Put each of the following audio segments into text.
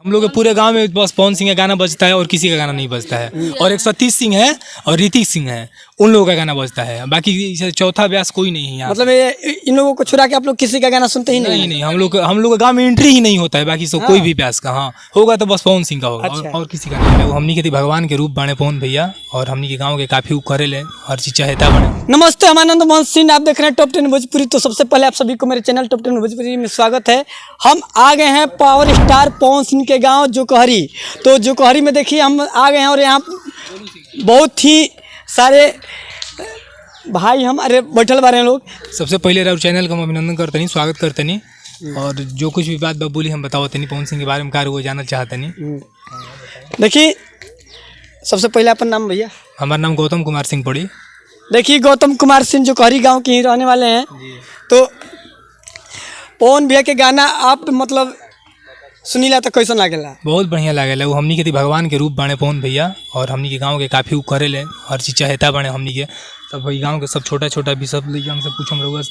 हम लोग के पूरे गांव में बस पवन सिंह का गाना बजता है और किसी का गाना नहीं बजता है। और एक सतीश सिंह है और ऋतिक सिंह है, उन लोगों का गाना बजता है, बाकी चौथा व्यास कोई नहीं है यहाँ। मतलब ये इन लोगों को छुड़ा के आप लोग किसी का गाना सुनते ही नहीं? नहीं, हम लोग गांव में एंट्री ही नहीं होता है, बाकी सब कोई भी व्यास का हाँ होगा तो बस पवन सिंह का होगा। अच्छा। और किसी का नहीं है। हमनी के भगवान के रूप बाणे पवन भैया, और हमनी के गाँव के काफी उपकरे ले हर चीज चाहता बने। नमस्ते, हम आनंद मोहन सिंह, आप देख रहे हैं टॉप 10 भोजपुरी। तो सबसे पहले आप सभी को मेरे चैनल टॉप 10 भोजपुरी में स्वागत है। हम आ गए हैं पावर स्टार पवन सिंह के गांव जोकहरी। तो जोकहरी में देखिए हम आ गए हैं और यहाँ बहुत ही सारे भाई हमारे बैठल बारे हैं लोग। सबसे पहले राउर चैनल का हम अभिनंदन करते नहीं, स्वागत करते नहीं, और जो कुछ भी बात बोली हम बताओते नहीं, पवन सिंह के बारे में कार्य वो जानना चाहते नहीं। देखिए सबसे पहले अपन नाम भैया? हमारा नाम गौतम कुमार सिंह पड़ी। देखिए गौतम कुमार सिंह जोकहरी गांव के ही रहने वाले हैं। तो पवन भैया के गाना आप मतलब सुनीला तो कैसा लागेला? बहुत बढ़िया लागेला। वो हमनी के भगवान के रूप बाणे पवन भैया, और हमनी के गांव के काफ़ी उपकरे ले हर चीज़ चाहता बने हमनी के। सब वही गांव के सब छोटा छोटा भी सब लेके हमसे पूछम रहुआ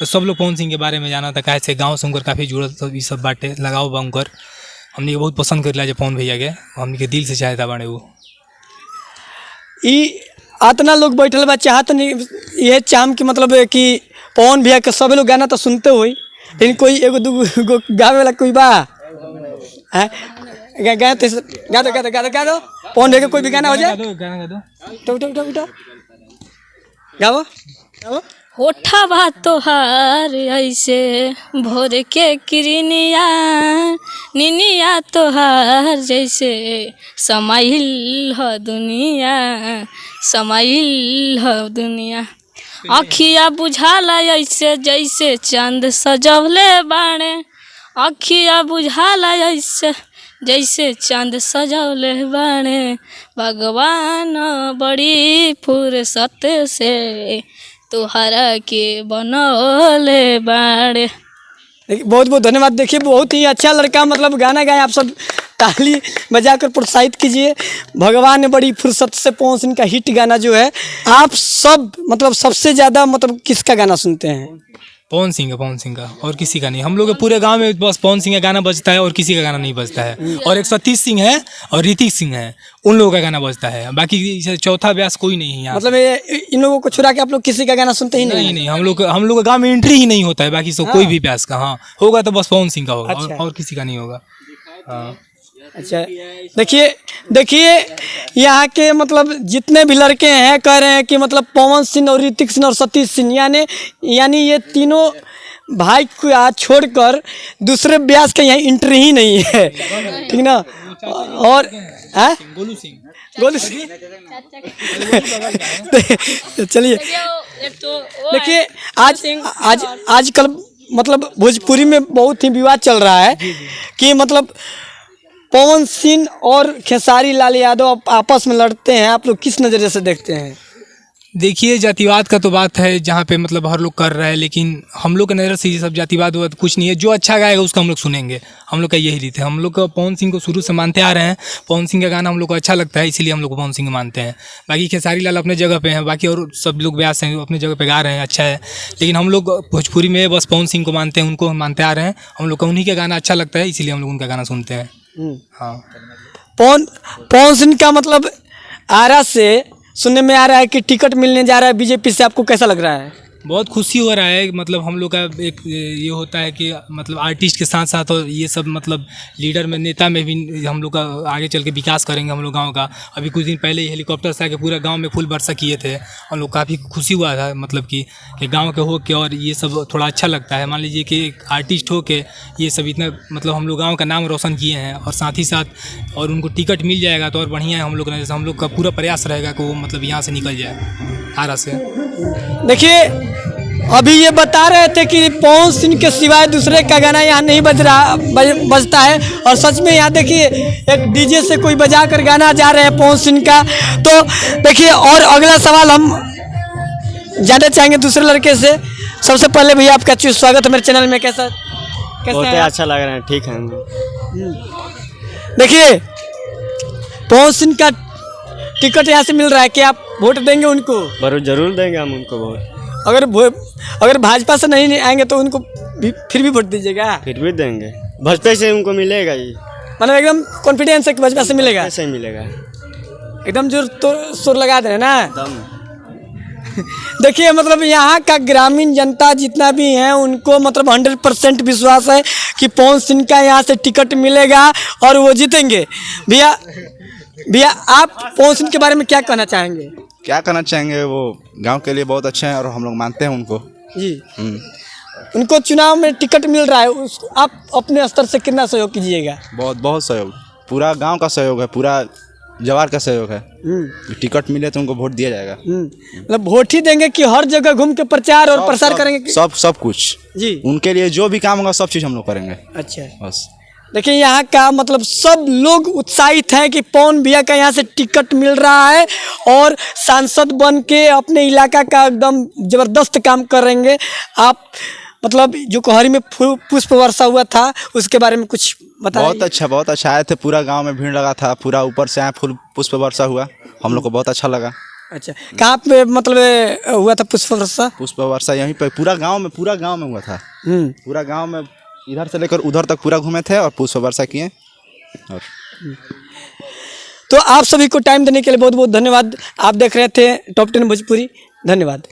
तो सब लोग पवन सिंह के बारे में जाना था, काहे से गाँव से उनकर काफ़ी जुड़ल सब ये सब बाटे लगाओ बा उनकर। हमनी के बहुत पसंद करेला जो पवन भैया के, हमनी के दिल से चाहता बने वो। इतना लोग बैठल बा चाहत नहीं ये चाम कि मतलब कि पवन भैया के सब लोग गाना तो सुनते हुई, लेकिन कोई एगो दूगो गावे वाला कोई बा है? गा दो पवन भैया के कोई भी गाना हो जाए। गाओ गाओ। होठा तोहार ऐसे भोर के किरनिया, निनिया तोहार जैसे समाइल ह दुनिया, समाइल ह दुनिया। अखिया बुझाला ऐसे जैसे चांद सजवले बाणे, अखिया बुझाला ऐसे जैसे चांद सजवले बाणे, भगवान बड़ी फुर्सत से तुहरा के बनौले बाड़े। बहुत बहुत धन्यवाद। देखिए बहुत ही अच्छा लड़का मतलब गाना गाए, आप सब ताली बजाकर प्रोत्साहित कीजिए। भगवान ने बड़ी फुर्सत से पवन सिंह का हिट गाना जो है, आप सब मतलब सबसे ज़्यादा मतलब किसका गाना सुनते हैं? पवन सिंह का और किसी का नहीं। हम लोग के पूरे गांव में बस पवन सिंह का गाना बजता है और किसी का गाना नहीं बजता है। और एक सतीश सिंह है और ऋतिक सिंह है, उन लोगों का गाना बजता है, बाकी चौथा व्यास कोई नहीं है यहाँ। मतलब ये इन लोगों को छुड़ा के आप लोग किसी का गाना सुनते ही नहीं? नहीं, हम लोग गांव में एंट्री ही नहीं होता है, बाकी सब कोई भी व्यास का हाँ होगा तो बस पवन सिंह का होगा। अच्छा। और किसी का नहीं होगा। हाँ अच्छा देखिए यहाँ के मतलब जितने भी लड़के हैं कह रहे हैं कि मतलब पवन सिंह और ऋतिक सिंह और सतीश सिंह यानी ये तीनों भाई को आज छोड़कर दूसरे व्यास के यहाँ एंट्री ही नहीं है, ठीक ना? और गोलू सिंह चलिए देखिए आजकल मतलब भोजपुरी में बहुत ही विवाद चल रहा है कि मतलब पवन सिंह और खेसारी लाल यादव आपस में लड़ते हैं, आप लोग किस नज़रिए से देखते हैं? देखिए जातिवाद का तो बात है जहाँ पे मतलब हर लोग कर रहा है, लेकिन हम लोग के नज़र से ये सब जातिवाद वाद कुछ नहीं है। जो अच्छा गाएगा उसका हम लोग सुनेंगे, हम लोग का यही रीत है। हम लोग का पवन सिंह को शुरू से मानते आ रहे हैं, पवन सिंह का गाना हम लोग को अच्छा लगता है, इसीलिए हम लोग पवन सिंह मानते हैं। बाकी खेसारी लाल अपने जगह पे हैं, बाकी और सब लोग व्यास हैं अपने जगह पे गा रहे हैं, अच्छा है, लेकिन हम लोग भोजपुरी में बस पवन सिंह को मानते हैं, उनको मानते आ रहे हैं। हम लोग का उन्हीं का गाना अच्छा लगता है, इसीलिए हम लोग उनका गाना सुनते हैं। हाँ पवन सिंह का मतलब आरा से सुनने में आ रहा है कि टिकट मिलने जा रहा है बीजेपी से, आपको कैसा लग रहा है? बहुत खुशी हो रहा है। मतलब हम लोग का एक ये होता है कि मतलब आर्टिस्ट के साथ साथ और ये सब मतलब लीडर में नेता में भी हम लोग का आगे चल के विकास करेंगे हम लोग गांव का। अभी कुछ दिन पहले ही हेलीकॉप्टर से आके पूरा गांव में फुल वर्षा किए थे, हम लोग काफ़ी खुशी हुआ था मतलब कि गांव के हो के, और ये सब थोड़ा अच्छा लगता है। मान लीजिए कि एक आर्टिस्ट हो के ये सब इतना मतलब हम लोग गाँव का नाम रोशन किए हैं, और साथ ही साथ और उनको टिकट मिल जाएगा तो और बढ़िया है। हम लोग जैसे हम लोग का पूरा प्रयास रहेगा कि वो मतलब यहाँ से निकल जाए आरा से। देखिए अभी ये बता रहे थे कि पवन सिंह के सिवाय दूसरे का गाना यहाँ नहीं बजता है, और सच में यहाँ देखिए एक डीजे से कोई बजा कर गाना जा रहे हैं पवन सिंह का। तो देखिए और अगला सवाल हम जानना चाहेंगे दूसरे लड़के से। सबसे पहले भैया आपका स्वागत है मेरे चैनल में। कैसा बहुत अच्छा लग रहा है, ठीक है। देखिए पवन सिंह का टिकट यहाँ से मिल रहा है, क्या आप वोट देंगे उनको? जरूर देंगे हम उनको वोट। अगर भाजपा से नहीं आएंगे तो उनको फिर भी वोट दीजिएगा? फिर भी देंगे, भाजपा से उनको मिलेगा ही। मतलब एकदम कॉन्फिडेंस है कि भाजपा से मिलेगा, ऐसे ही मिलेगा एकदम जोर तो शोर लगा दे रहे हैं ना। एकदम। देखिए मतलब यहाँ का ग्रामीण जनता जितना भी है उनको मतलब 100% विश्वास है कि पवन सिंह का यहाँ से टिकट मिलेगा और वो जीतेंगे। भैया भैया आप पवन सिंह के बारे में क्या कहना चाहेंगे? क्या करना चाहेंगे, वो गांव के लिए बहुत अच्छे हैं और हम लोग मानते हैं उनको। जी उनको चुनाव में टिकट मिल रहा है, उसको आप अपने स्तर से कितना सहयोग कीजिएगा? बहुत बहुत सहयोग, पूरा गांव का सहयोग है, पूरा जवार का सहयोग है। टिकट मिले तो उनको वोट दिया जाएगा। मतलब वोट ही देंगे कि हर जगह घूम के प्रचार और प्रसार करेंगे? सब कुछ जी उनके लिए जो भी काम होगा सब चीज़ हम लोग करेंगे। अच्छा बस देखिए यहाँ का मतलब सब लोग उत्साहित हैं कि पवन भैया का यहाँ से टिकट मिल रहा है और सांसद बन के अपने इलाका का एकदम ज़बरदस्त काम करेंगे। आप मतलब जो कोहरी में पुष्प वर्षा हुआ था उसके बारे में कुछ बताइए। बहुत अच्छा आए थे, पूरा गांव में भीड़ लगा था, पूरा ऊपर से आए फुल पुष्प वर्षा हुआ, हम लोग को बहुत अच्छा लगा। अच्छा कहाँ पे मतलब हुआ था पुष्प वर्षा? पुष्प वर्षा यहीं पे पूरा गांव में हुआ था। पूरा गांव में इधर से लेकर उधर तक पूरा घूमे थे और पुष्प वर्षा किए। और तो आप सभी को टाइम देने के लिए बहुत बहुत धन्यवाद। आप देख रहे थे टॉप 10 भोजपुरी, धन्यवाद।